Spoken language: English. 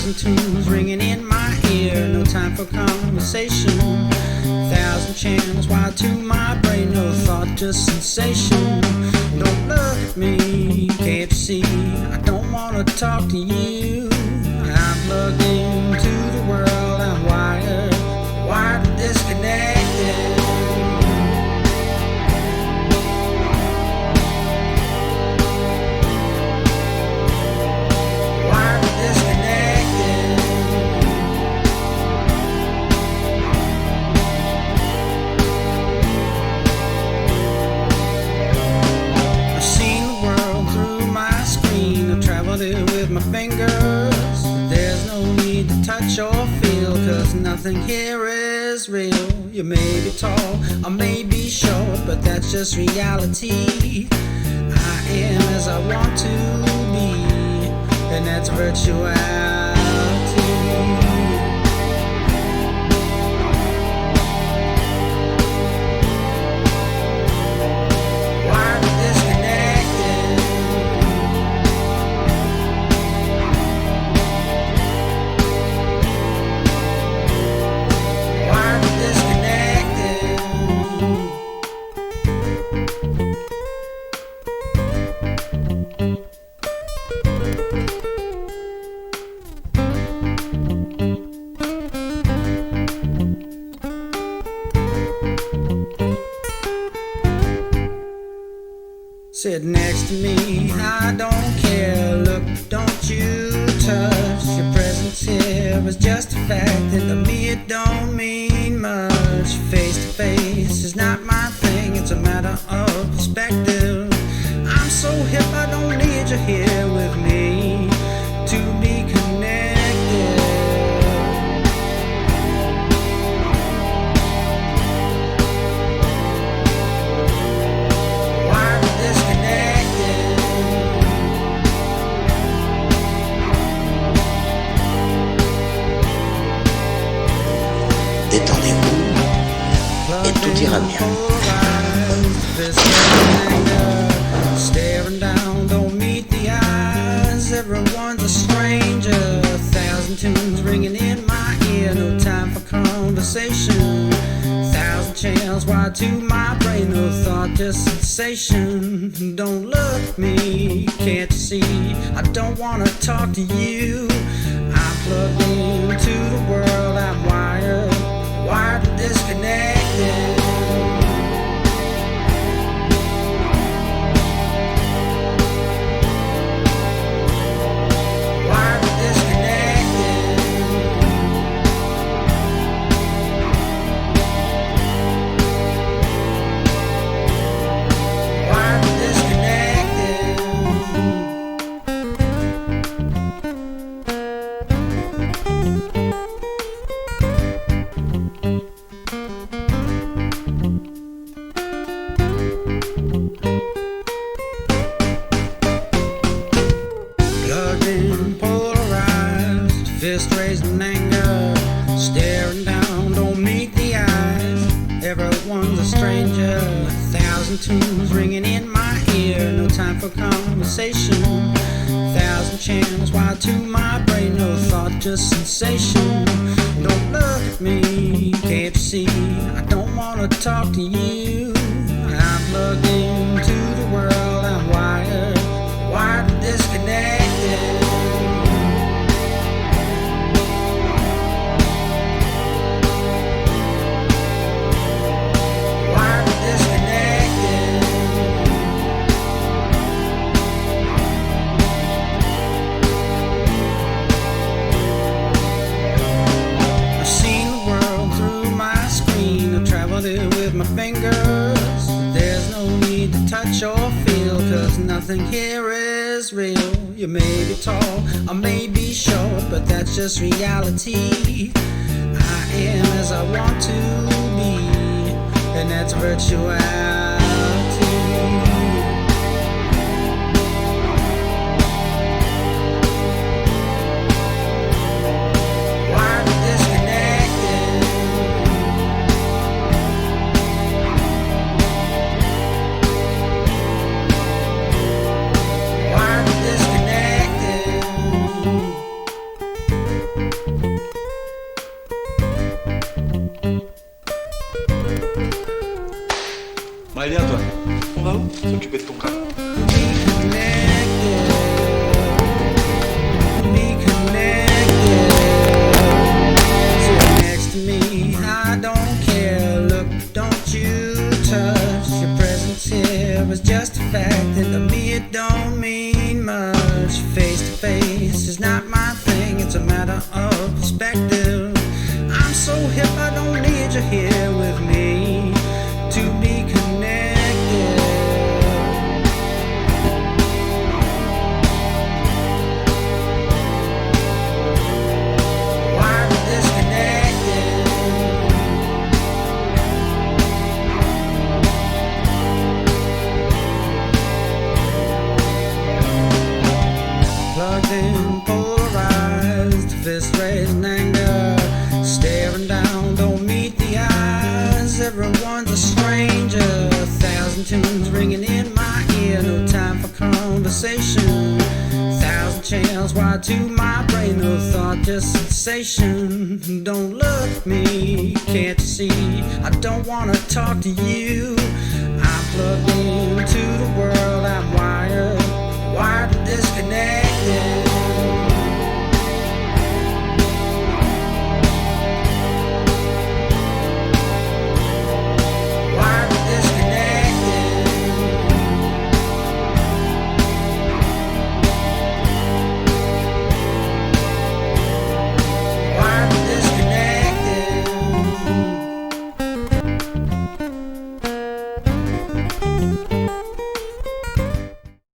Thousand tunes ringing in my ear, no time for conversation. Thousand channels wired to my brain, no thought, just sensation. Don't look at me, can't you see? I don't wanna talk to you. I'm plugged into the world, I'm wired and disconnected. With my fingers, there's no need to touch or feel, cause nothing here is real. You may be tall, I may be short, but that's just reality. I am as I want to be, and that's virtuality. Sit next to me, I don't care. Look, don't you touch. Your presence here is just a fact, and to me it don't mean much. Face to face is not my thing, it's a matter of perspective. I'm so hip, I don't need you here with me to be connected. Détendez-vous et tout ira bien. Staring down, don't meet the eyes. Everyone's a stranger. Thousand tunes ringing in my ear, no time for conversation. Thousand channels wired to my brain, no thought, just sensation. Don't look at me, can't you see? I don't wanna talk to you. I'm plugged into the world, I'm wired and disconnected. Fist raised in anger, staring down, don't meet the eyes. Everyone's a stranger. Thousand tunes ringing in my ear, no time for conversation. Thousand channels wired to my brain, no thought, just sensation. Don't look at me, can't you see? I don't wanna talk to you. I'm plugged into the world, I'm wired and disconnected. With my fingers, there's no need to touch or feel, cause nothing here is real. You may be tall, I may be short, but that's just reality. I am as I want to be, and that's virtuality. 똑같아. Was just a fact, and to me it don't mean much. Face to face is not my thing, it's a matter of perspective. I'm so hip, I don't need you here with me to be connected. Why we're disconnected? Plugged in, polarized, fist raised in anger, staring down, don't meet the eyes. Everyone's a stranger, 1,000 tunes ringing in my ear, no time for conversation. 1,000 channels wired to my brain, no thought, just sensation. Don't look at me, can't you see? I don't wanna talk to you. I'm plugged into the world.